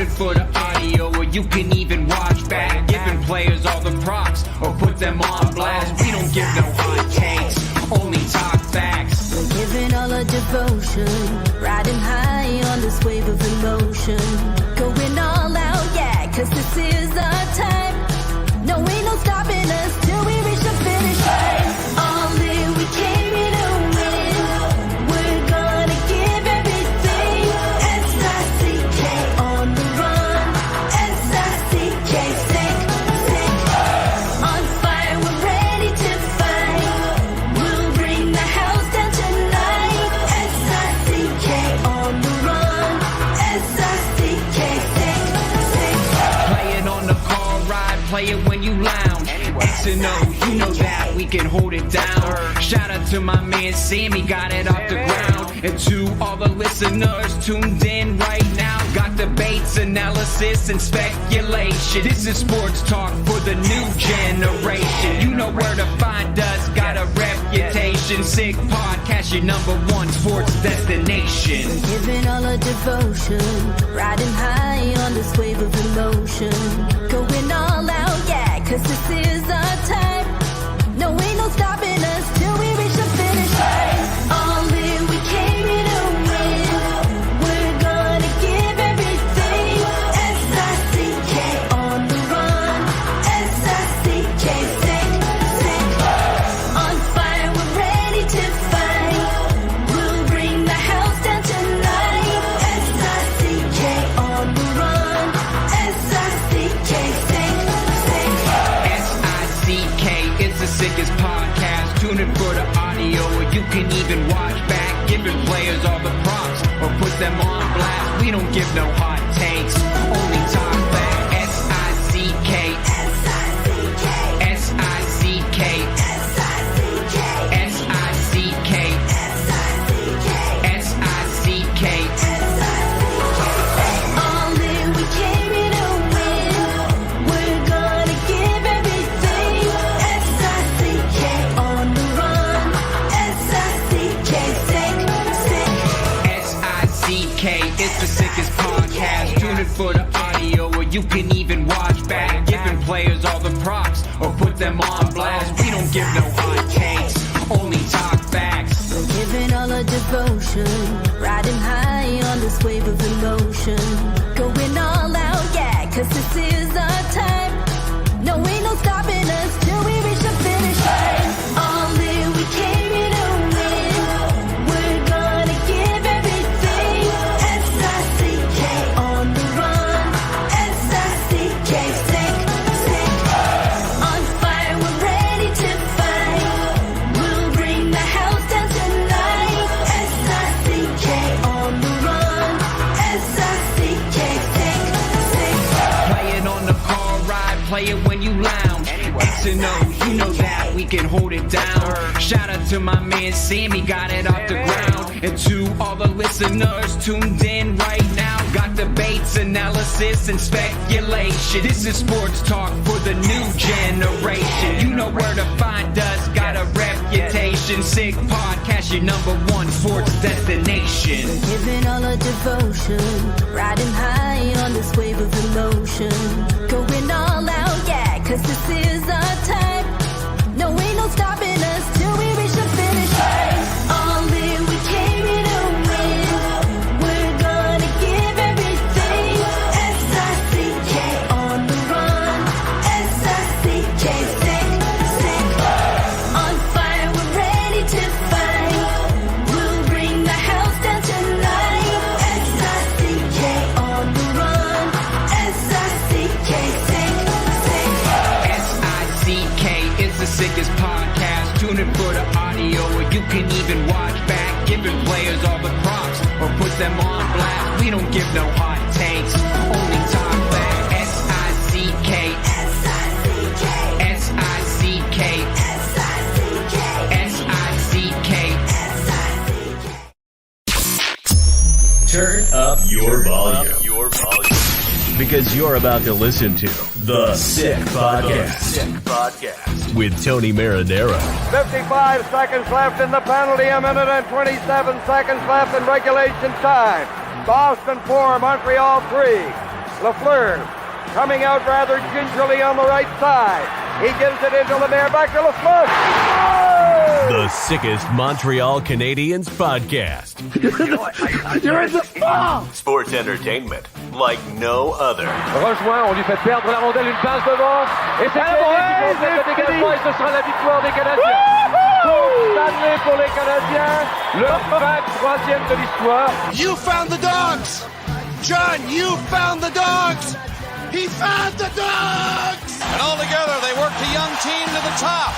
it for the audio, or you can even watch back. Giving players all the props, or put them on blast. We don't give no hot takes, only talk facts. We're giving all our devotion, riding high on this wave of emotion. Going all out, yeah, cause this is our time. No, ain't no stopping us till we reach the finish line. All in, we came here to win. We're gonna give everything. S-I-C-K on the run. S-I-C-K, sick, sick. On fire, we're ready to fight. We'll bring the house down tonight. S-I-C-K on the run. S-I-C-K, sick, sick. Play it on the car ride, play it when you lounge. X and O, you know that we can hold it down. Shout out to my man Sammy, got it off the ground. And to all the listeners tuned in right now, got debates, analysis, and speculation. This is sports talk for the new generation. You know where to find us, got a reputation. Sick podcast, your #1 sports destination. Giving all our devotion, riding high on this wave of emotion. Going all out, yeah, cause this is our time. No, ain't no stopping us till we reach the finish line. All in, we came here to win. We're gonna give everything. S-I-C-K on the run. S-I-C-K, sick, sick. On fire, we're ready to fight. We'll bring the house down tonight. S-I-C-K on the run. S-I-C-K, sick, sick. S-I-C-K is the sickest podcast. Tune in for the audio, or you can even watch back. Giving players all the props, or put them on blast. We don't give no hot takes, only talk back. S-I-C-K, S-I-C-K, S-I-C-K, S-I-C-K, S-I-C-K, S-I-C-K, S-I-C-K. all in, we came here to win. We're gonna give everything. S-I-C-K on the run. S-I-C-K, sick, sick. S-I-C-K is the sickest podcast. Tune in for the audio, or you can even watch back. Giving players all the props, or put them on blast. We don't give no hot takes, only talk facts. We're giving all our devotion, riding high on this wave of emotion. Going all out, yeah, cause this is our time. No, ain't no stopping us till we reach the finish line. All in, we came here to win. We're gonna give everything. S-I-C-K on the run. S-I-C-K, sick, sick. On fire, we're ready to fight. We'll bring the house down tonight. S-I-C-K on the run. S-I-C-K, sick, sick. Play it on the car ride, play it when you lounge. X and O, you know that we can hold it down. Shout out to my man Sammy, got it off the ground. And to all the listeners tuned in right now, got debates, analysis, and speculation. This is sports talk for the new generation. You know where to find us, got a reputation. Sick podcast, your #1 sports destination. Giving all our devotion, riding high on this wave of emotion. Going all out, yeah, cause this is our time. No, ain't no stopping us till we reach the finish line. All in, we came here to win. We're gonna give everything. S-I-C-K on the run. S-I-C-K, sick, sick. On fire, we're ready to fight. We'll bring the house down tonight. S-I-C-K on the run. S-I-C-K, sick, sick. S-I-C-K is the sickest podcast. Tune in for the audio, or you can even watch back. Giving players all the props, or put them on blast. We don't give no hot takes, only talk back. S-I-C-K, S-I-C-K, S-I-C-K, S-I-C-K, S-I-C-K. S-I-C-K. Turn up your volume. Because you're about to listen to The Sick Podcast. With Tony Marinaro. 55 seconds left in the penalty, a minute and 27 seconds left in regulation time. Boston 4, Montreal 3. Lafleur coming out rather gingerly on the right side. He gives it into Lemaire, back to Lafleur. Oh! The sickest Montreal Canadiens podcast. You're in the fall! Sports entertainment like no other. Rejoint, on lui fait perdre la rondelle, une passe devant. Et c'est le dégagement et ce sera la victoire des Canadiens. Stanley pour les Canadiens, le 23e de l'histoire. You found the dogs! John, you found the dogs! He found the dogs! And all together, they worked a young team to the top.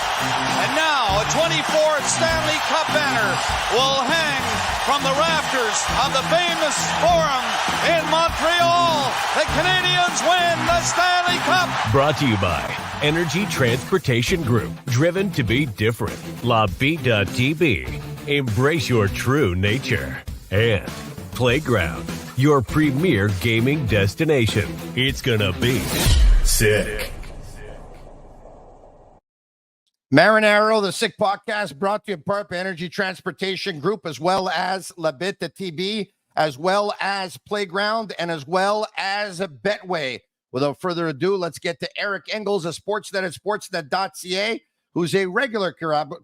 And now, a 24th Stanley Cup banner will hang from the rafters of the famous Forum in Montreal. The Canadiens win the Stanley Cup! Brought to you by Energy Transportation Group. Driven to be different. Bittt. Embrace your true nature. And Playground, your premier gaming destination. It's gonna be sick. Marinaro, the Sick Podcast, brought to you in part by Energy Transportation Group, as well as Bittt, the Tibi, as well as Playground, and as well as Betway. Without further ado, let's get to Eric Engels of Sportsnet at sportsnet.ca, who's a regular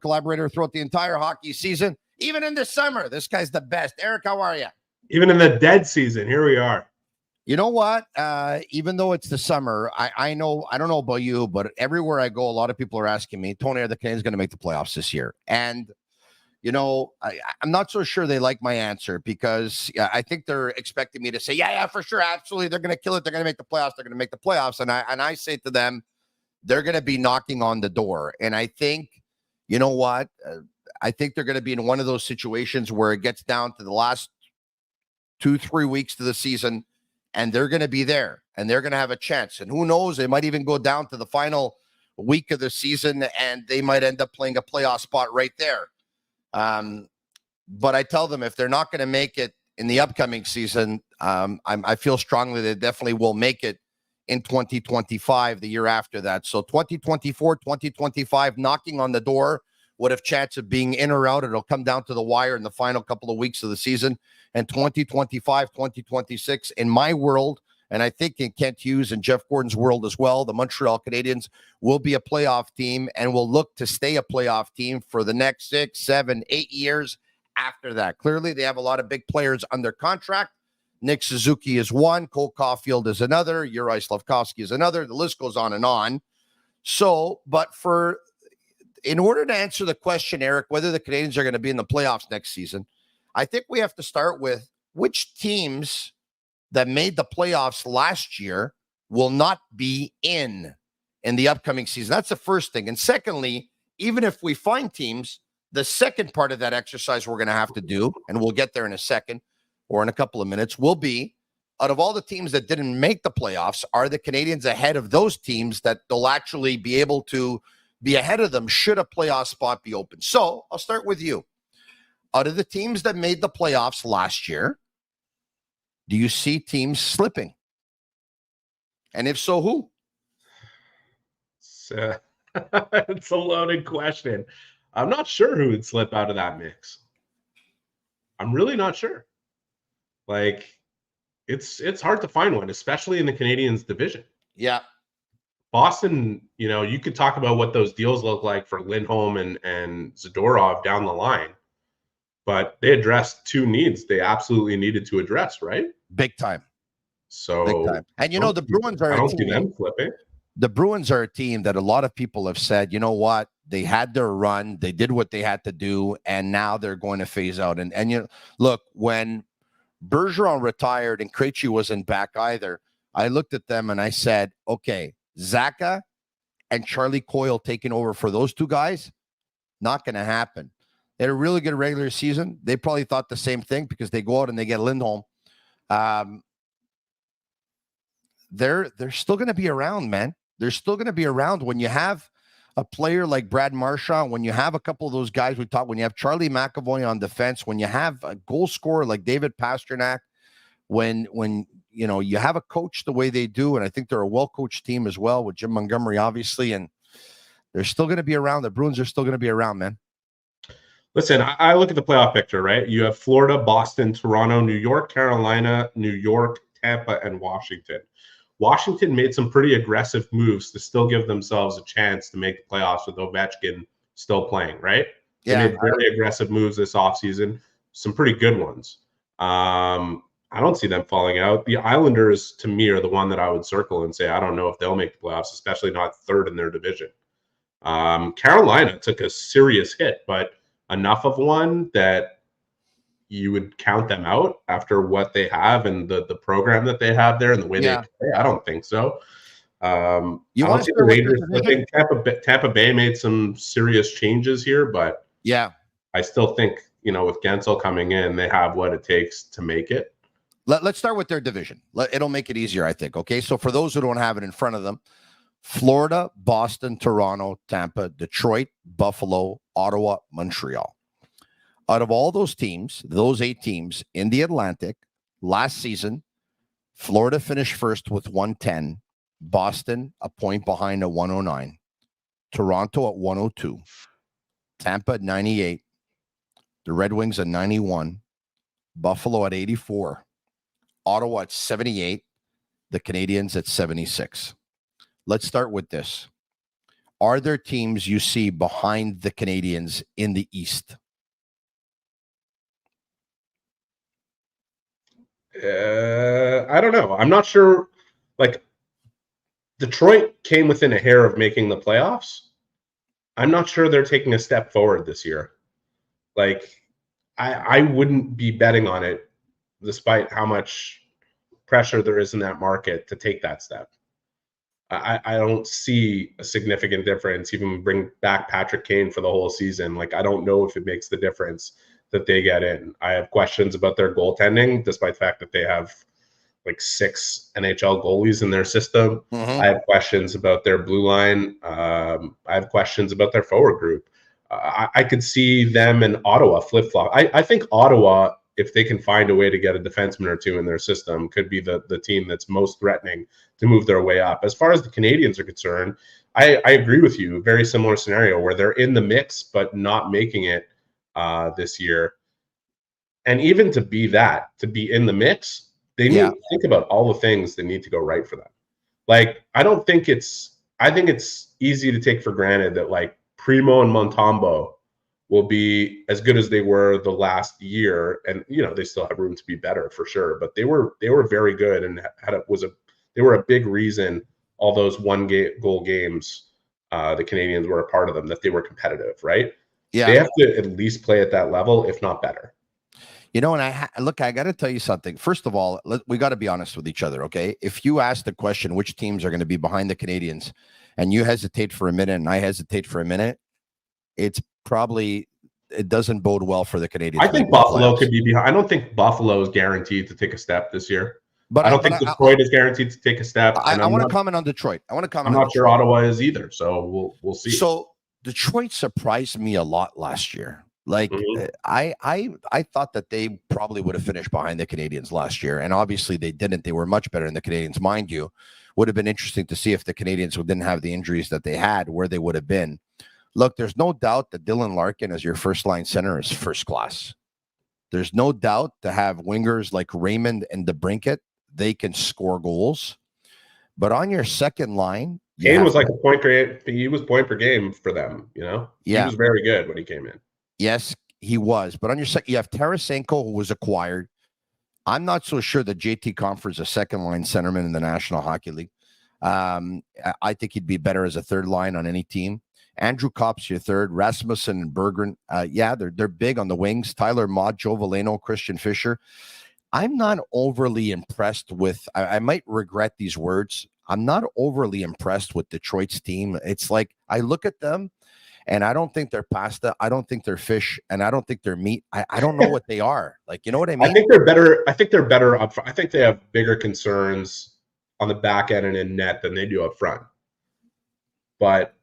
collaborator throughout the entire hockey season, even in the summer. This guy's the best. Eric, how are you? Even in the dead season, here we are. You know what? Even though it's the summer, I know, I don't know about you, but everywhere I go, a lot of people are asking me, Tony, are the Canadiens going to make the playoffs this year? And, you know, I'm not so sure they like my answer because I think they're expecting me to say, yeah, for sure. Absolutely. They're going to kill it. They're going to make the playoffs. They're going to make the playoffs. And I say to them, they're going to be knocking on the door. And I think, you know what? I think they're going to be in one of those situations where it gets down to the last 2-3 weeks to the season, and they're going to be there, and they're going to have a chance. And who knows, they might even go down to the final week of the season, and they might end up playing a playoff spot right there. But I tell them if they're not going to make it in the upcoming season, I feel strongly they definitely will make it in 2025, the year after that. So 2024, 2025, knocking on the door. What if chance of being in or out? It'll come down to the wire in the final couple of weeks of the season. And 2025, 2026, in my world, and I think in Kent Hughes and Jeff Gordon's world as well, the Montreal Canadiens will be a playoff team and will look to stay a playoff team for the next 6, 7, 8 years after that. Clearly, they have a lot of big players under contract. Nick Suzuki is one. Cole Caulfield is another. Juraj Slafkovsky is another. The list goes on and on. So, in order to answer the question, Eric, whether the Canadiens are going to be in the playoffs next season, I think we have to start with which teams that made the playoffs last year will not be in the upcoming season. That's the first thing. And secondly, even if we find teams, the second part of that exercise we're going to have to do, and we'll get there in a second or in a couple of minutes, will be out of all the teams that didn't make the playoffs, are the Canadiens ahead of those teams that they'll actually be able to be ahead of them should a playoff spot be open? So I'll start with you. Out of the teams that made the playoffs last year, do you see teams slipping? And if so, who? It's a loaded question. I'm not sure who would slip out of that mix. I'm really not sure. Like, it's hard to find one, especially in the Canadiens division. Yeah. Boston, you know, you could talk about what those deals look like for Lindholm and Zadorov down the line, but they addressed two needs they absolutely needed to address, right? Big time. So, big time. And, you know, the Bruins are I a don't team. see them flipping. The Bruins are a team that a lot of people have said, you know what? They had their run. They did what they had to do, and now they're going to phase out. And you know, look, when Bergeron retired and Krejci wasn't back either, I looked at them and I said, okay, Zaka and Charlie Coyle taking over for those two guys, not going to happen. They had a really good regular season. They probably thought the same thing because they go out and they get Lindholm. They're still going to be around, man. They're still going to be around when you have a player like Brad Marchand, when you have a couple of those guys we talked, when you have Charlie McAvoy on defense, when you have a goal scorer like David Pastrnak, when you know, you have a coach the way they do, and I think they're a well-coached team as well with Jim Montgomery, obviously, and they're still going to be around. The Bruins are still going to be around, man. Listen, I look at the playoff picture, right? You have Florida, Boston, Toronto, New York, Carolina, New York, Tampa and Washington. Washington made some pretty aggressive moves to still give themselves a chance to make the playoffs with Ovechkin still playing, right? They made very aggressive moves this offseason, some pretty good ones. I don't see them falling out. The Islanders, to me, are the one that I would circle and say, I don't know if they'll make the playoffs, especially not third in their division. Carolina took a serious hit, but enough of one that you would count them out after what they have and the program that they have there and the way they play. I don't think so. I don't see the Rangers slipping. Tampa Bay made some serious changes here, but I still think, with Gensel coming in, they have what it takes to make it. Let's start with their division. It'll make it easier, I think. Okay, so for those who don't have it in front of them, Florida, Boston, Toronto, Tampa, Detroit, Buffalo, Ottawa, Montreal. Out of all those teams, those 8 teams in the Atlantic, last season, Florida finished first with 110, Boston a point behind at 109, Toronto at 102, Tampa at 98, the Red Wings at 91, Buffalo at 84, Ottawa at 78, the Canadiens at 76. Let's start with this. Are there teams you see behind the Canadiens in the East? I don't know. I'm not sure. Like, Detroit came within a hair of making the playoffs. I'm not sure they're taking a step forward this year. Like, I wouldn't be betting on it, despite how much pressure there is in that market to take that step. I don't see a significant difference. Even bring back Patrick Kane for the whole season. Like, I don't know if it makes the difference that they get in. I have questions about their goaltending, despite the fact that they have like 6 NHL goalies in their system. I have questions about their blue line. I have questions about their forward group. I could see them in Ottawa flip-flop. I think Ottawa, if they can find a way to get a defenseman or 2 in their system, could be the team that's most threatening to move their way up. As far as the Canadiens are concerned, I agree with you. Very similar scenario where they're in the mix but not making it this year. And even to be in the mix, they need to think about all the things that need to go right for them. Like, I think it's easy to take for granted that like Primo and Montembeault will be as good as they were the last year. And, they still have room to be better for sure, but they were very good and they were a big reason all those goal games, the Canadiens were a part of them, that they were competitive, right? Yeah. They have to at least play at that level, if not better. And I got to tell you something. First of all, we got to be honest with each other, okay? If you ask the question, which teams are going to be behind the Canadiens, and you hesitate for a minute and I hesitate for a minute, it doesn't bode well for the Canadiens. I think Buffalo could be behind. I don't think Buffalo is guaranteed to take a step this year. But I don't think Detroit is guaranteed to take a step. I want to comment on Detroit. I'm not sure Ottawa is either, so we'll see. So Detroit surprised me a lot last year. Like, I thought that they probably would have finished behind the Canadiens last year, and obviously they didn't. They were much better than the Canadiens, mind you. Would have been interesting to see if the Canadiens who didn't have the injuries that they had, where they would have been. Look, there's no doubt that Dylan Larkin as your first-line center is first class. There's no doubt to have wingers like Raymond and DeBrincat. They can score goals. But on your second line, Kane was like a point per game. He was point per game for them, He was very good when he came in. Yes, he was. But on your second, you have Tarasenko, who was acquired. I'm not so sure that JT Compher's a second-line centerman in the National Hockey League. I think he'd be better as a third line on any team. Andrew Kopp's your third. Rasmussen and Berggren. They're big on the wings. Tyler Mott, Joe Veleno, Christian Fischer. I'm not overly impressed with, I might regret these words. I'm not overly impressed with Detroit's team. It's like, I look at them and I don't think they're pasta. I don't think they're fish, and I don't think they're meat. I don't know what they are. Like, you know what I mean? I think they're better. I think they're better up front. I think they have bigger concerns on the back end and in net than they do up front. But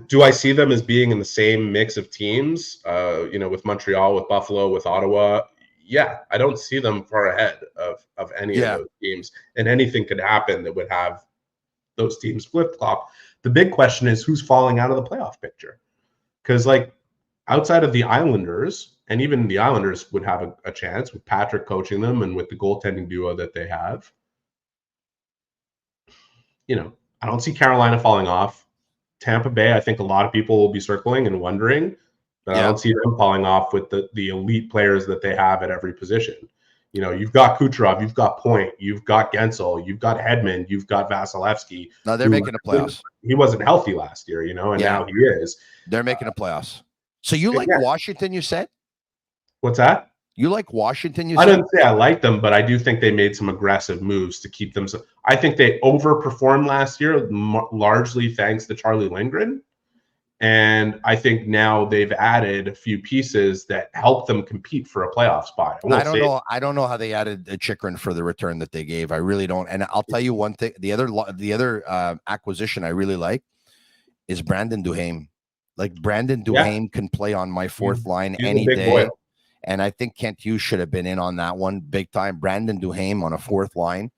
do I see them as being in the same mix of teams, with Montreal, with Buffalo, with Ottawa? Yeah, I don't see them far ahead of any of those teams, and anything could happen that would have those teams flip-flop. The big question is who's falling out of the playoff picture, because like outside of the Islanders, and even the Islanders would have a chance with Patrick coaching them and with the goaltending duo that they have. You know, I don't see Carolina falling off. Tampa Bay, I think a lot of people will be circling and wondering, but I don't see them falling off with the elite players that they have at every position. You know, you've got Kucherov, you've got Point, you've got Gensel, you've got Hedman, you've got Vasilevsky. No, they're making the playoffs. He wasn't healthy last year, you know, and now he is. They're making the playoffs. So you like Washington, you said? What's that? You like Washington, you I said? didn't say I like them, but I do think they made some aggressive moves to keep them. I think they overperformed last year, largely thanks to Charlie Lindgren. And I think now they've added a few pieces that help them compete for a playoff spot. I don't know how they added Chychrun for the return that they gave. I really don't. And I'll tell you one thing: the other acquisition I really like is Brandon Duhaime. Like Brandon Duhaime can play on my fourth line any day. Boy. And I think Kent Hughes should have been in on that one big time. Brandon Duhaime on a fourth line.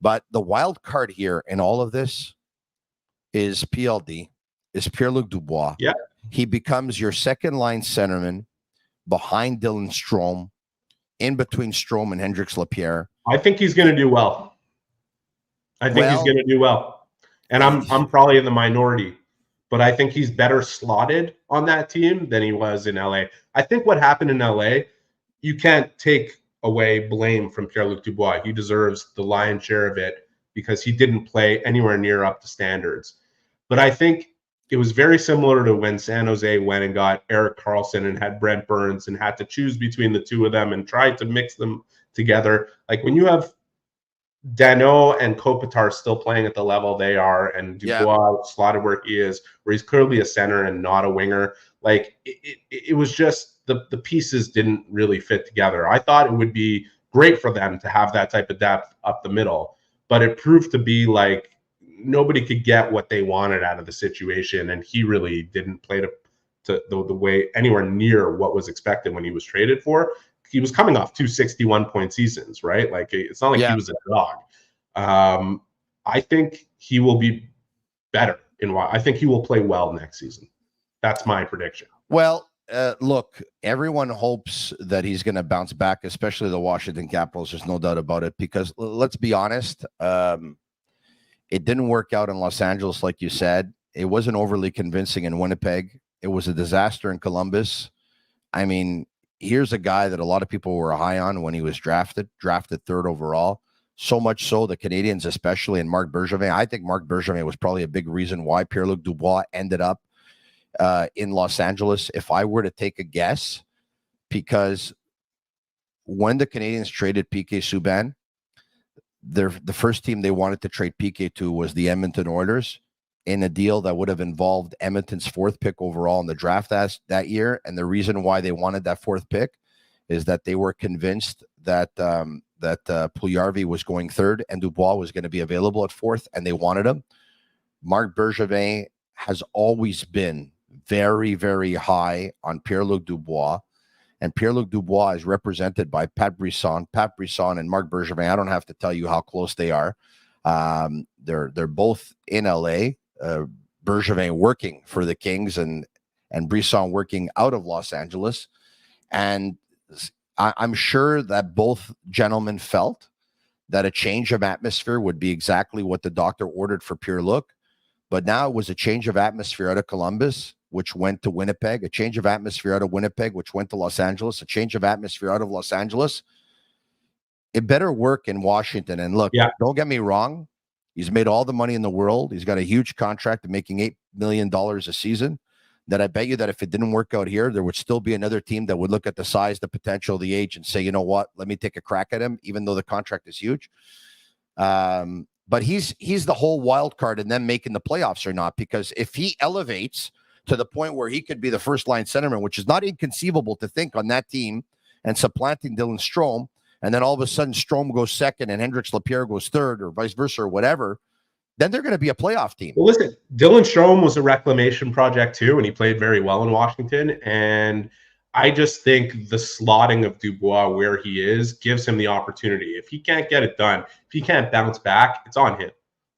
But the wild card here in all of this is PLD, is Pierre-Luc Dubois. Yeah. He becomes your second line centerman behind Dylan Strome, in between Strome and Hendrix Lapierre. I think he's going to do well. I think he's going to do well. And I'm probably in the minority, but I think he's better slotted on that team than he was in LA. I think what happened in LA, you can't take away blame from Pierre-Luc Dubois. He deserves the lion's share of it because he didn't play anywhere near up to standards. But I think it was very similar to when San Jose went and got Erik Karlsson and had Brent Burns and had to choose between the two of them and tried to mix them together. Like when you have Danault and Kopitar still playing at the level they are, and Dubois slotted where he is, where he's clearly a center and not a winger. Like it was just the pieces didn't really fit together. I thought it would be great for them to have that type of depth up the middle, but it proved to be like nobody could get what they wanted out of the situation, and he really didn't play to the way anywhere near what was expected when he was traded for. He was coming off 2 61-point seasons, right? Like it's not like he was a dog. I think he will be better I think he will play well next season. That's my prediction. Well, look, everyone hopes that he's going to bounce back, especially the Washington Capitals. There's no doubt about it, because let's be honest, it didn't work out in Los Angeles, like you said. It wasn't overly convincing in Winnipeg. It was a disaster in Columbus. I mean, here's a guy that a lot of people were high on when he was drafted third overall. So much so, the Canadiens especially, and Marc Bergevin. I think Marc Bergevin was probably a big reason why Pierre-Luc Dubois ended up in Los Angeles, if I were to take a guess, because when the Canadiens traded PK Subban, the first team they wanted to trade PK to was the Edmonton Oilers, in a deal that would have involved Edmonton's fourth pick overall in the draft that year. And the reason why they wanted that fourth pick is that they were convinced that Puljujarvi was going third and Dubois was going to be available at fourth, and they wanted him. Marc Bergevin has always been very, very high on Pierre-Luc Dubois, and Pierre-Luc Dubois is represented by Pat Brisson. Pat Brisson and Marc Bergevin, I don't have to tell you how close they are. They're both in LA. Bergevin working for the Kings and Brisson working out of Los Angeles. And I'm sure that both gentlemen felt that a change of atmosphere would be exactly what the doctor ordered for Pierre-Luc. But now it was a change of atmosphere out of Columbus, which went to Winnipeg, a change of atmosphere out of Winnipeg, which went to Los Angeles, a change of atmosphere out of Los Angeles. It better work in Washington. And look, don't get me wrong. He's made all the money in the world. He's got a huge contract of making $8 million a season. That I bet you that if it didn't work out here, there would still be another team that would look at the size, the potential, the age, and say, you know what, let me take a crack at him, even though the contract is huge. But he's the whole wild card in them making the playoffs or not, because if he elevates to the point where he could be the first line centerman, which is not inconceivable to think on that team, and supplanting Dylan Strome, and then all of a sudden Strome goes second and Hendrix Lapierre goes third, or vice versa, or whatever, then they're going to be a playoff team. Well, listen, Dylan Strome was a reclamation project too, and he played very well in Washington. And I just think the slotting of Dubois where he is gives him the opportunity. If he can't get it done, if he can't bounce back, it's on him.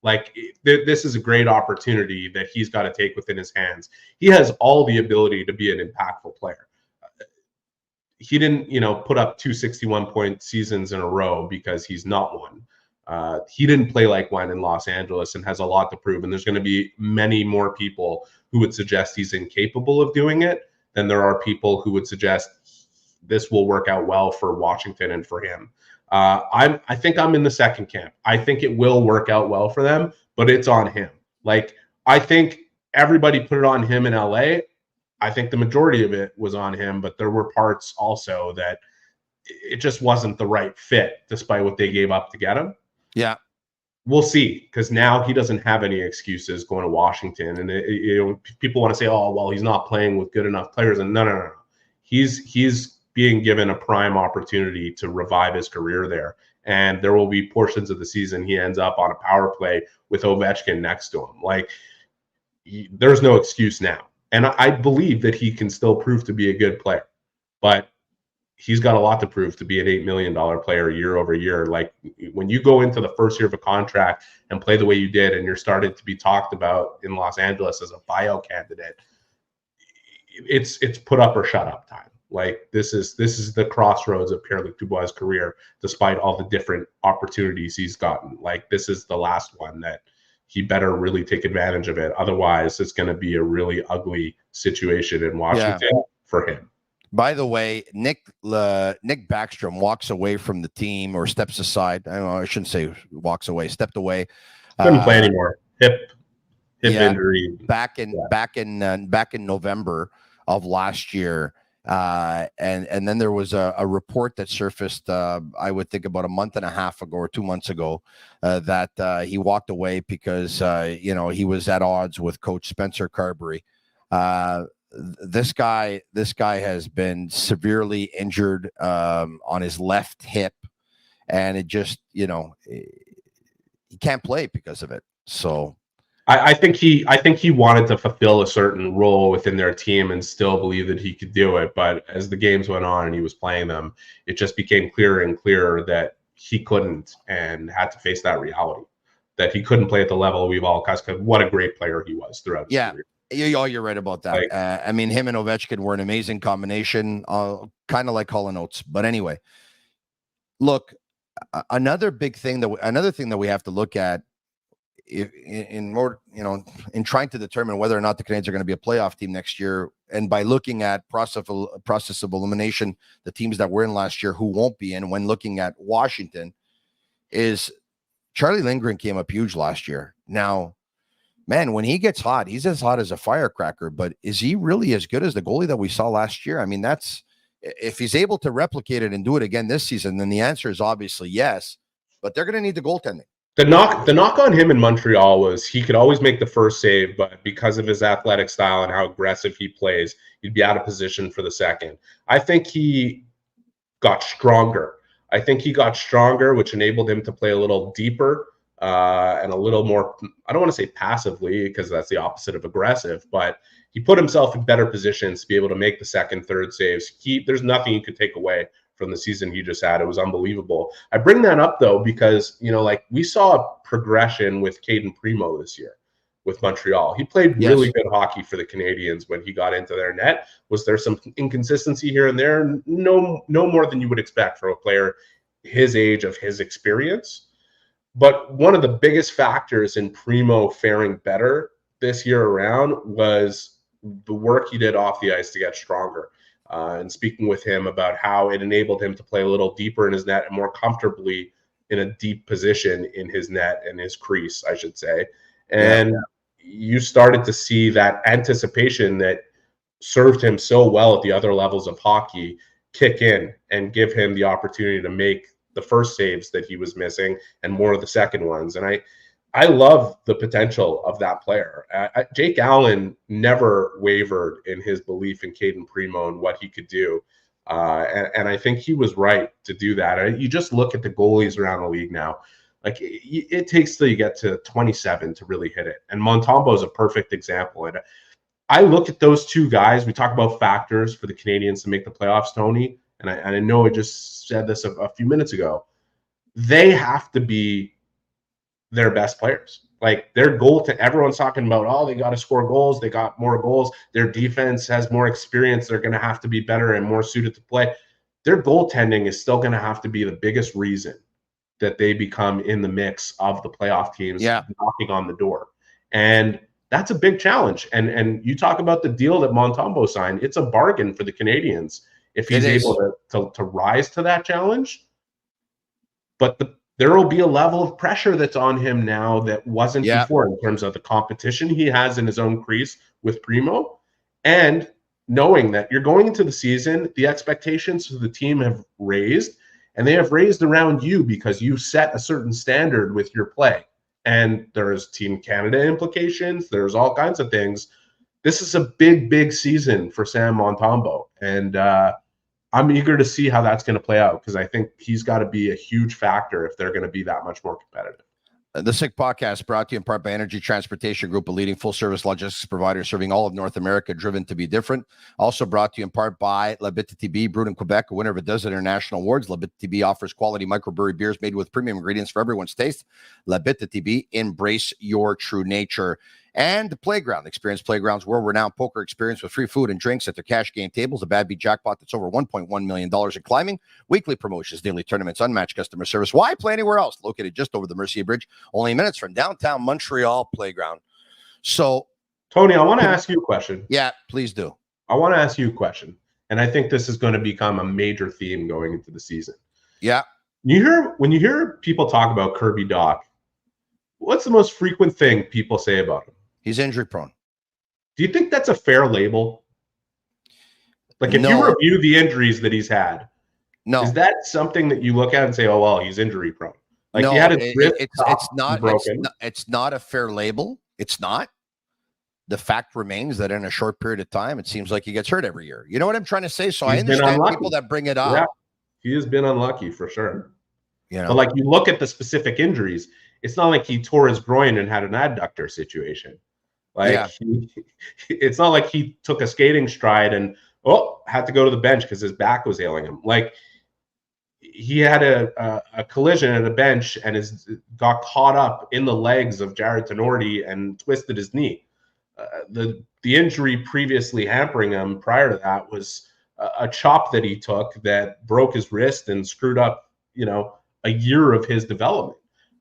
Like, this is a great opportunity that he's got to take within his hands. He has all the ability to be an impactful player. He didn't, put up 261-point seasons in a row because he's not one. He didn't play like one in Los Angeles and has a lot to prove. And there's going to be many more people who would suggest he's incapable of doing it than there are people who would suggest this will work out well for Washington and for him. I think I'm in the second camp. I think it will work out well for them, but it's on him. Like, I think everybody put it on him in LA. I think the majority of it was on him, but there were parts also that it just wasn't the right fit, despite what they gave up to get him. Yeah. We'll see, because now he doesn't have any excuses going to Washington. And people want to say, oh, well, he's not playing with good enough players. And no. He's being given a prime opportunity to revive his career there. And there will be portions of the season he ends up on a power play with Ovechkin next to him. Like, there's no excuse now. And I believe that he can still prove to be a good player. But he's got a lot to prove to be an $8 million player year over year. Like, when you go into the first year of a contract and play the way you did, and you're started to be talked about in Los Angeles as a bio candidate, it's put up or shut up time. Like, this is the crossroads of Pierre-Luc Dubois' career, despite all the different opportunities he's gotten. Like, this is the last one that he better really take advantage of it. Otherwise, it's going to be a really ugly situation in Washington for him. By the way, Nick Backstrom walks away from the team, or steps aside. I shouldn't say walks away, stepped away. Couldn't play anymore. Hip injury. Back in November of last year. And then there was a report that surfaced, I would think about a month and a half ago or 2 months ago, that he walked away because, he was at odds with Coach Spencer Carberry. This guy has been severely injured on his left hip, and it just, he can't play because of it. So I think he wanted to fulfill a certain role within their team and still believe that he could do it. But as the games went on and he was playing them, it just became clearer and clearer that he couldn't, and had to face that reality that he couldn't play at the level we've all cast. What a great player he was throughout his career. You're right about that. Him and Ovechkin were an amazing combination, kind of like Hall and Oates. But anyway, look, another thing that we have to look at in trying to determine whether or not the Canadiens are going to be a playoff team next year, and by looking at process of elimination, the teams that were in last year who won't be in, when looking at Washington, is Charlie Lindgren came up huge last year. Now, man, when he gets hot, he's as hot as a firecracker, but is he really as good as the goalie that we saw last year? I mean, if he's able to replicate it and do it again this season, then the answer is obviously yes, but they're going to need the goaltending. The knock on him in Montreal was he could always make the first save, but because of his athletic style and how aggressive he plays, he'd be out of position for the second. I think he got stronger. Which enabled him to play a little deeper and a little more, I don't want to say passively, because that's the opposite of aggressive, but he put himself in better positions to be able to make the second, third saves. There's nothing you could take away from the season he just had. It was unbelievable. I bring that up, though, because, we saw a progression with Caden Primo this year with Montreal. He played really good hockey for the Canadiens when he got into their net. Was there some inconsistency here and there? No more than you would expect from a player his age, of his experience. But one of the biggest factors in Primo faring better this year around was the work he did off the ice to get stronger. And speaking with him about how it enabled him to play a little deeper in his net and more comfortably in a deep position in his net and his crease, I should say. And you started to see that anticipation that served him so well at the other levels of hockey kick in and give him the opportunity to make the first saves that he was missing and more of the second ones. And I love the potential of that player. Jake Allen never wavered in his belief in Caden Primo and what he could do. And I think he was right to do that. You just look at the goalies around the league now. Like, it takes till you get to 27 to really hit it. And Montembeault is a perfect example. And I look at those two guys. We talk about factors for the Canadiens to make the playoffs, Tony. And I know I just said this a few minutes ago. They have to be their best players. Like their goal to everyone's talking about, oh, they got to score goals. They got more goals. Their defense has more experience. They're going to have to be better and more suited to play. Their goaltending is still going to have to be the biggest reason that they become in the mix of the playoff teams knocking on the door. And that's a big challenge. And you talk about the deal that Montembeault signed. It's a bargain for the Canadiens if he's able to rise to that challenge. But there will be a level of pressure that's on him now that wasn't before in terms of the competition he has in his own crease with Primo, and knowing that you're going into the season, the expectations for the team have raised, and they have raised around you because you set a certain standard with your play. And there's Team Canada implications. There's all kinds of things. This is a big, big season for Sam Montembeault. And I'm eager to see how that's going to play out because I think he's got to be a huge factor if they're going to be that much more competitive. The Sick Podcast brought to you in part by Energy Transportation Group, a leading full-service logistics provider serving all of North America, driven to be different. Also brought to you in part by Bittt Tibi, brewed in Quebec, a winner of a dozen international awards. Bittt Tibi offers quality microbrewery beers made with premium ingredients for everyone's taste. Bittt Tibi, embrace your true nature. And the Playground. Experience Playground's world-renowned poker experience with free food and drinks at their cash game tables, a bad beat jackpot that's over $1.1 million in climbing, weekly promotions, daily tournaments, unmatched customer service. Why play anywhere else? Located just over the Mercier Bridge, only minutes from downtown Montreal. Playground. So, Tony, I want to ask you a question. Yeah, please do. I want to ask you a question, and I think this is going to become a major theme going into the season. Yeah. When you hear people talk about Kirby Dach, what's the most frequent thing people say about him? He's injury prone. Do you think that's a fair label? Like if you review the injuries that he's had, is that something that you look at and say, oh, well, he's injury prone? Like he had his wrist it's not a fair label. It's not. The fact remains that in a short period of time, it seems like he gets hurt every year. You know what I'm trying to say? So I understand people that bring it up. Yeah, he has been unlucky for sure. You know, but like you look at the specific injuries, it's not like he tore his groin and had an adductor situation. Like it's not like he took a skating stride and had to go to the bench because his back was ailing him. Like he had a collision at a bench and got caught up in the legs of Jared Tenorti and twisted his knee. The injury previously hampering him prior to that was a chop that he took that broke his wrist and screwed up, a year of his development.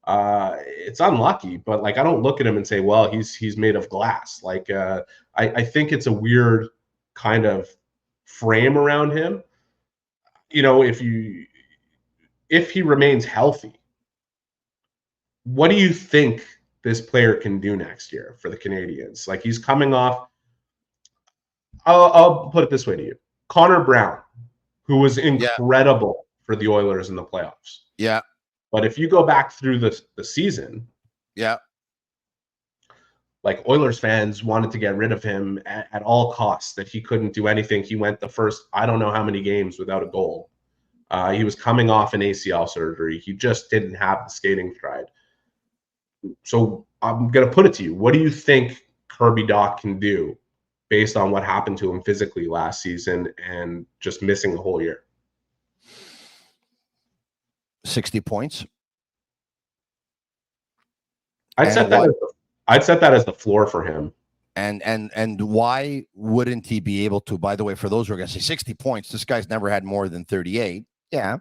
It's unlucky, but like I don't look at him and say, well, he's made of glass. Like I think it's a weird kind of frame around him. If he remains healthy, what do you think this player can do next year for the Canadiens? Like he's coming off. I'll put it this way to you: Connor Brown, who was incredible for the Oilers in the playoffs. Yeah. But if you go back through the season, like Oilers fans wanted to get rid of him at all costs, that he couldn't do anything. He went the first, I don't know how many games without a goal. He was coming off an ACL surgery. He just didn't have the skating stride. So I'm going to put it to you. What do you think Kirby Dach can do based on what happened to him physically last season and just missing the whole year? 60 points. I'd set that as the floor for him. And why wouldn't he be able to? By the way, for those who are going to say 60 points, this guy's never had more than 38. Yeah,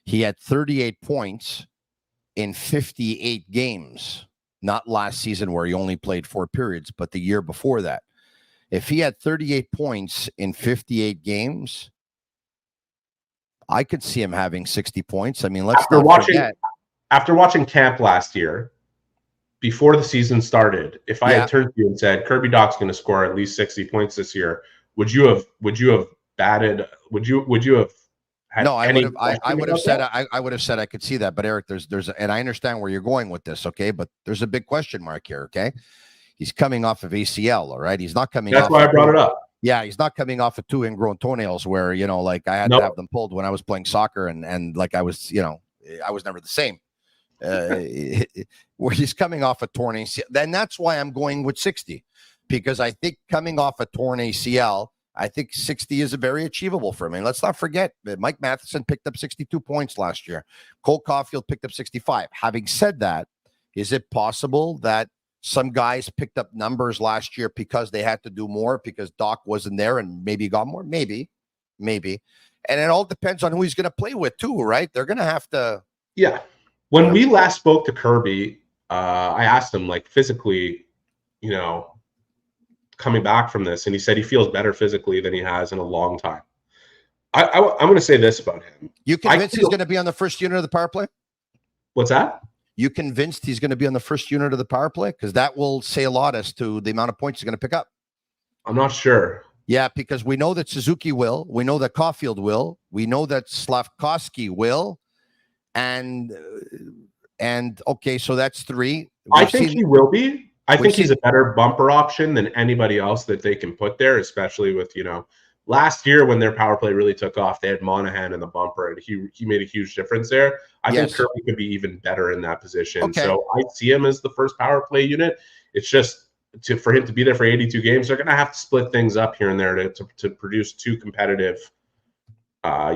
he had 38 points in 58 games. Not last season where he only played 4 periods, but the year before that. If he had 38 points in 58 games, I could see him having 60 points. I mean, after watching camp last year, before the season started, if I had turned to you and said Kirby Dach's going to score at least 60 points this year, would you have batted? Would you have had? No, I would have said I could see that. But Eric, there's and I understand where you're going with this. Okay, but there's a big question mark here. Okay, he's coming off of ACL. All right, he's not coming. That's why I brought it up. Yeah, he's not coming off of 2 ingrown tonenails where, like I had to have them pulled when I was playing soccer and like I was, I was never the same. Where he's coming off a torn ACL. Then that's why I'm going with 60, because I think coming off a torn ACL, I think 60 is very achievable for him. And let's not forget that Mike Matheson picked up 62 points last year. Cole Caulfield picked up 65. Having said that, Is it possible that some guys picked up numbers last year because they had to do more because Dach wasn't there and maybe got more? Maybe. And it all depends on who he's going to play with too, right? They're going to have to. Yeah. When we last spoke to Kirby, I asked him, like, physically, you know, coming back from this, and he said he feels better physically than he has in a long time. I'm going to say this about him. You convinced he's going to be on the first unit of the power play? What's that? You convinced he's going to be on the first unit of the power play? Because that will say a lot as to the amount of points he's going to pick up. I'm not sure. Yeah, because we know that Suzuki will. We know that Caulfield will. We know that Slavkovsky will. And okay, so that's 3. I think he will be. I think he's a better bumper option than anybody else that they can put there, especially with, you know, last year when their power play really took off, they had Monahan in the bumper, and he made a huge difference there. I think Kirby could be even better in that position. Okay. So I see him as the first power play unit. It's just for him to be there for 82 games, they're going to have to split things up here and there to produce 2 competitive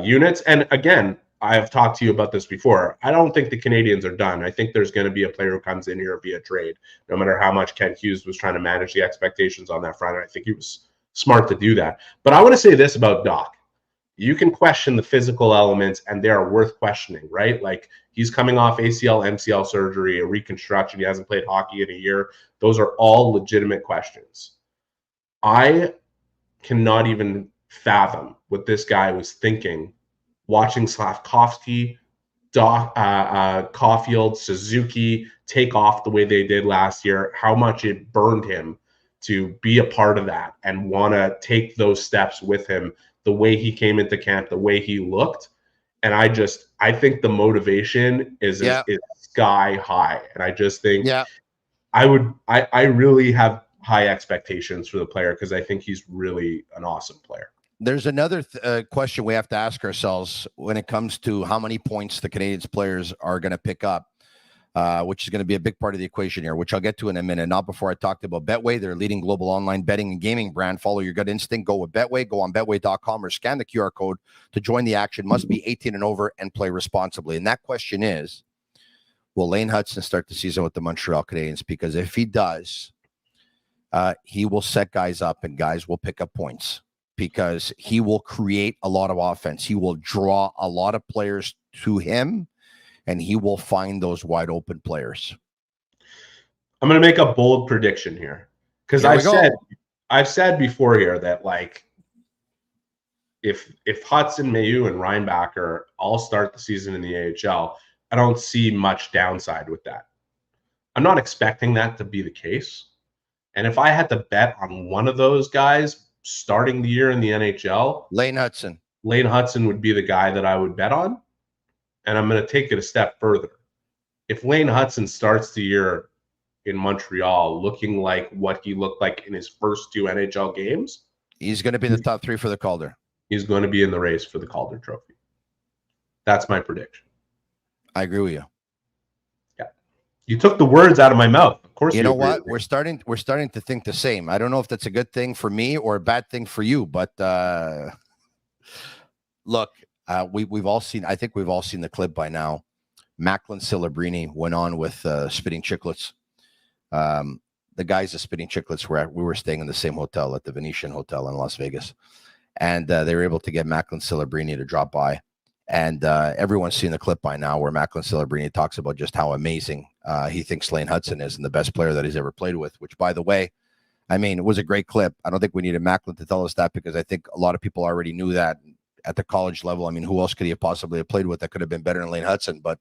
units. And again, I have talked to you about this before. I don't think the Canadiens are done. I think there's going to be a player who comes in here via trade, no matter how much Ken Hughes was trying to manage the expectations on that front. I think he was smart to do that. But I want to say this about Dach. You can question the physical elements, and they are worth questioning, right? Like, he's coming off ACL, MCL surgery, a reconstruction. He hasn't played hockey in a year. Those are all legitimate questions. I cannot even fathom what this guy was thinking watching Slavkovsky, Caulfield, Suzuki take off the way they did last year, how much it burned him to be a part of that and want to take those steps with him, the way he came into camp, the way he looked. And I think the motivation is sky high. And I just think I really have high expectations for the player because I think he's really an awesome player. There's another question we have to ask ourselves when it comes to how many points the Canadiens players are going to pick up, which is going to be a big part of the equation here, which I'll get to in a minute. Not before I talked about Betway, their leading global online betting and gaming brand. Follow your gut instinct. Go with Betway. Go on Betway.com or scan the QR code to join the action. Must be 18 and over and play responsibly. And that question is, will Lane Hutson start the season with the Montreal Canadiens? Because if he does, he will set guys up and guys will pick up points. Because he will create a lot of offense. He will draw a lot of players to him, and he will find those wide open players. I'm going to make a bold prediction here because I've said before here that, like, if Hutson, Mayu, and Reinbacher all start the season in the AHL, I don't see much downside with that. I'm not expecting that to be the case. And if I had to bet on one of those guys starting the year in the NHL, Lane Hutson would be the guy that I would bet on. And I'm going to take it a step further. If Lane Hutson starts the year in Montreal looking like what he looked like in his first 2 NHL games, he's going to be in the top 3 for the Calder. He's going to be in the race for the Calder Trophy. That's my prediction. I agree with you. Yeah. You took the words out of my mouth. Of course, you know what? We're starting to think the same. I don't know if that's a good thing for me or a bad thing for you, but look, we've all seen. I think we've all seen the clip by now. Macklin Celebrini went on with Spitting Chicklets. The guys at Spitting Chicklets we were staying in the same hotel at the Venetian Hotel in Las Vegas, and they were able to get Macklin Celebrini to drop by. And everyone's seen the clip by now where Macklin Celebrini talks about just how amazing he thinks Lane Hutson is and the best player that he's ever played with, which, by the way, I mean, it was a great clip. I don't think we needed Macklin to tell us that because I think a lot of people already knew that at the college level. I mean, who else could he have possibly played with that could have been better than Lane Hutson? But,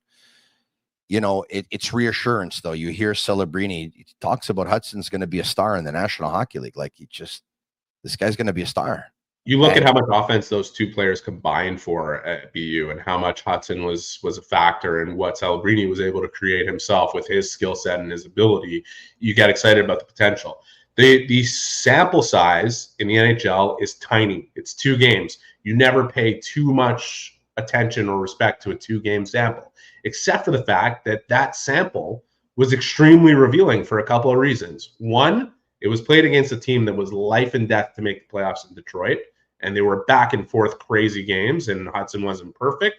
you know, it's reassurance, though. You hear Celebrini, he talks about Hudson's going to be a star in the National Hockey League. Like, this guy's going to be a star. You look at how much offense those 2 players combined for at BU and how much Hutson was a factor and what Celebrini was able to create himself with his skill set and his ability. You get excited about the potential. The sample size in the NHL is tiny. It's 2 games. You never pay too much attention or respect to a 2-game sample, except for the fact that sample was extremely revealing for a couple of reasons. One, it was played against a team that was life and death to make the playoffs in Detroit, and they were back and forth crazy games, and Hutson wasn't perfect.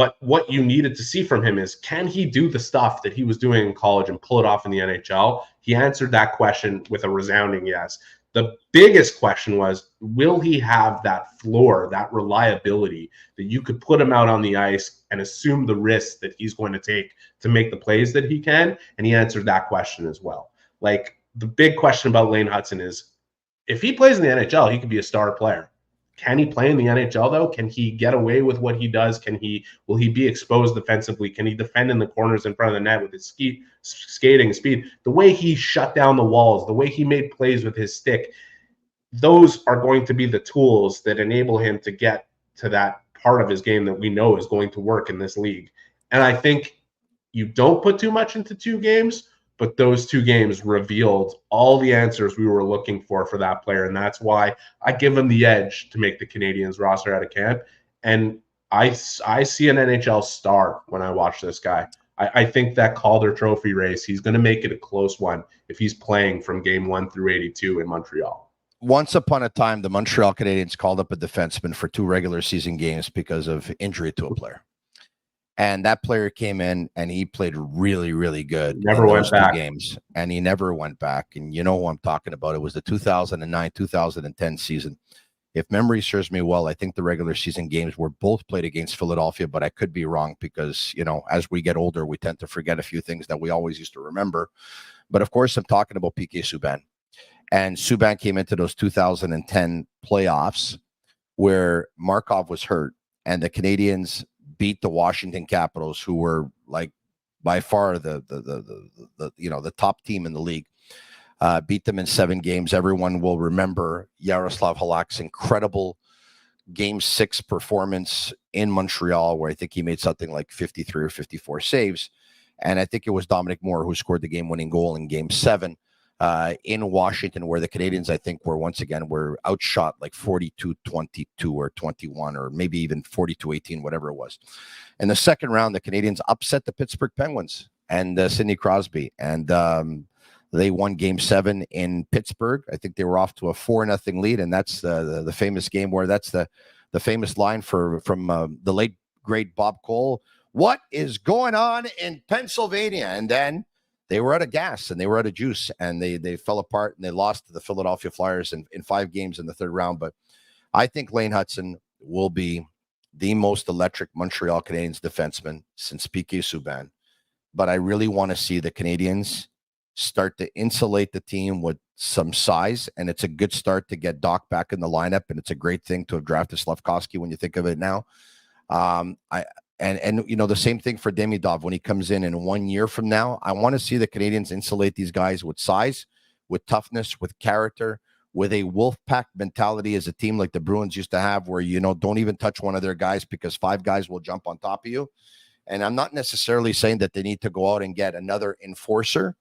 But what you needed to see from him is, can he do the stuff that he was doing in college and pull it off in the NHL? He answered that question with a resounding yes. The biggest question was, will he have that floor, that reliability that you could put him out on the ice and assume the risk that he's going to take to make the plays that he can? And he answered that question as well. Like, the big question about Lane Hutson is, if he plays in the NHL, he could be a star player. Can he play in the NHL though? Can he get away with what he does? Will he be exposed defensively? Can he defend in the corners in front of the net with his skating speed? The way he shut down the walls, the way he made plays with his stick, those are going to be the tools that enable him to get to that part of his game that we know is going to work in this league. And I think you don't put too much into 2 games, but those 2 games revealed all the answers we were looking for that player. And that's why I give him the edge to make the Canadiens roster out of camp. And I see an NHL star when I watch this guy. I think that Calder Trophy race, he's going to make it a close one if he's playing from game 1 through 82 in Montreal. Once upon a time, the Montreal Canadiens called up a defenseman for 2 regular season games because of injury to a player. And that player came in and he played really, really good. Never went back. Games, and he never went back. And you know who I'm talking about. It was the 2009-2010 season. If memory serves me well, I think the regular season games were both played against Philadelphia, but I could be wrong because, you know, as we get older, we tend to forget a few things that we always used to remember. But of course, I'm talking about P.K. Subban. And Subban came into those 2010 playoffs where Markov was hurt and the Canadiens beat the Washington Capitals, who were like by far the top team in the league. Beat them in 7 games. Everyone will remember Yaroslav Halak's incredible Game 6 performance in Montreal, where I think he made something like 53 or 54 saves. And I think it was Dominic Moore who scored the game-winning goal in Game 7 in Washington, where the Canadiens, I think, were outshot like 42-22 or 21, or maybe even 42-18, whatever it was. In the second round, the Canadiens upset the Pittsburgh Penguins and Sidney Crosby, and they won Game 7 in Pittsburgh. I think they were off to a 4-0 lead, and that's the famous game where that's the famous line from the late great Bob Cole. What is going on in Pennsylvania? And then they were out of gas and they were out of juice, and they fell apart and they lost to the Philadelphia Flyers in 5 games in the third round. But I think Lane Hutson will be the most electric Montreal Canadiens defenseman since P.K. Subban. But I really want to see the Canadiens start to insulate the team with some size, and it's a good start to get Dach back in the lineup, and it's a great thing to have drafted Slafkovsky when you think of it now. And you know, the same thing for Demidov when he comes in 1 year from now. I want to see the Canadiens insulate these guys with size, with toughness, with character, with a wolf pack mentality as a team like the Bruins used to have, where, you know, don't even touch one of their guys because 5 guys will jump on top of you. And I'm not necessarily saying that they need to go out and get another enforcer.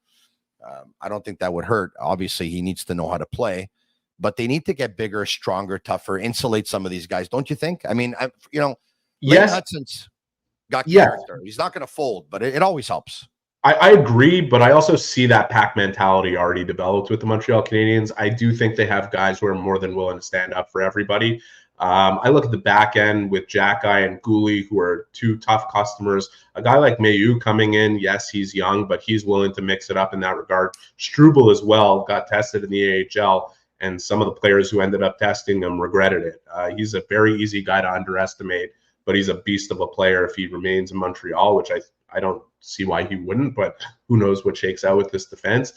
I don't think that would hurt. Obviously, he needs to know how to play, but they need to get bigger, stronger, tougher, insulate some of these guys. Don't you think? I mean, yes. Lane Hutson's got character. He's not going to fold, but it always helps. I agree, but I also see that pack mentality already developed with the Montreal Canadiens. I do think they have guys who are more than willing to stand up for everybody. I look at the back end with Xhekaj and Goalie, who are 2 tough customers. A guy like Mailloux coming in, yes, he's young, but he's willing to mix it up in that regard. Struble as well got tested in the AHL, and some of the players who ended up testing him regretted it. He's a very easy guy to underestimate, but he's a beast of a player if he remains in Montreal, which I don't see why he wouldn't, but who knows what shakes out with this defense.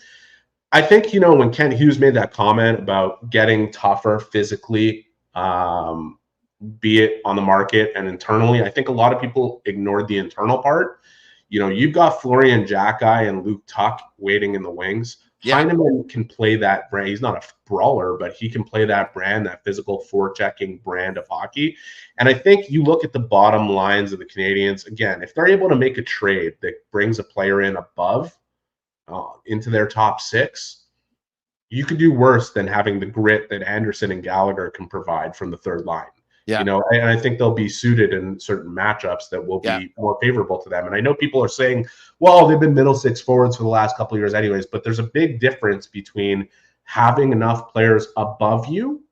I think, you know, when Kent Hughes made that comment about getting tougher physically, be it on the market and internally, I think a lot of people ignored the internal part. You know, you've got Florian Xhekaj and Luke Tuch waiting in the wings. Yeah. Heineman can play that brand. He's not a brawler, but he can play that brand, that physical forechecking brand of hockey. And I think you look at the bottom lines of the Canadiens, again, if they're able to make a trade that brings a player in above into their top 6, you could do worse than having the grit that Anderson and Gallagher can provide from the third line. Yeah. You know, and I think they'll be suited in certain matchups that will be more favorable to them. And I know people are saying, well, they've been middle 6 forwards for the last couple of years anyways, but there's a big difference between having enough players above you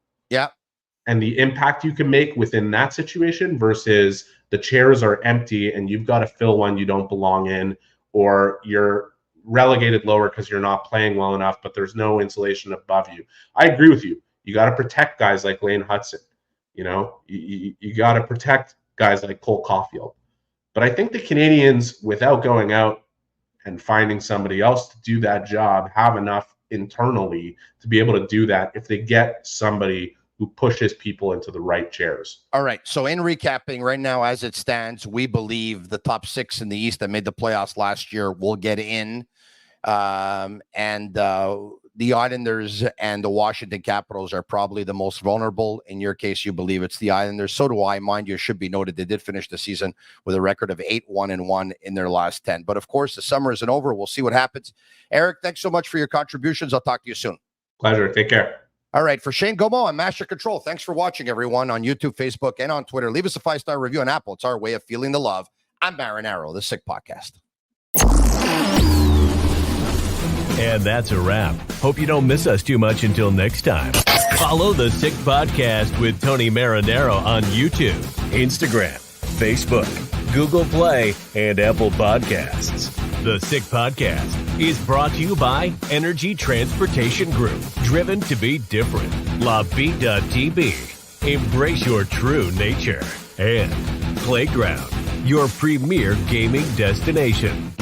and the impact you can make within that situation versus the chairs are empty and you've got to fill one you don't belong in, or you're relegated lower because you're not playing well enough, but there's no insulation above you. I agree with you. You got to protect guys like Lane Hutson. You know, you got to protect guys like Cole Caulfield. But I think the Canadiens, without going out and finding somebody else to do that job, have enough internally to be able to do that if they get somebody who pushes people into the right chairs. All right. So in recapping right now, as it stands, we believe the top 6 in the East that made the playoffs last year will get in. The Islanders and the Washington Capitals are probably the most vulnerable. In your case, you believe it's the Islanders. So do I. Mind you, it should be noted they did finish the season with a record of 8-1-1 in their last 10. But of course, the summer isn't over. We'll see what happens. Eric, thanks so much for your contributions. I'll talk to you soon. Pleasure. Take care. All right. For Shane Gomo, I'm Master Control. Thanks for watching, everyone, on YouTube, Facebook, and on Twitter. Leave us a 5-star review on Apple. It's our way of feeling the love. I'm Marinaro, the Sick Podcast. And that's a wrap. Hope you don't miss us too much until next time. Follow the Sick Podcast with Tony Marinaro on YouTube, Instagram, Facebook, Google Play, and Apple Podcasts. The Sick Podcast is brought to you by Energy Transportation Group, driven to be different. LaBeat.tb, embrace your true nature. And Playground, your premier gaming destination.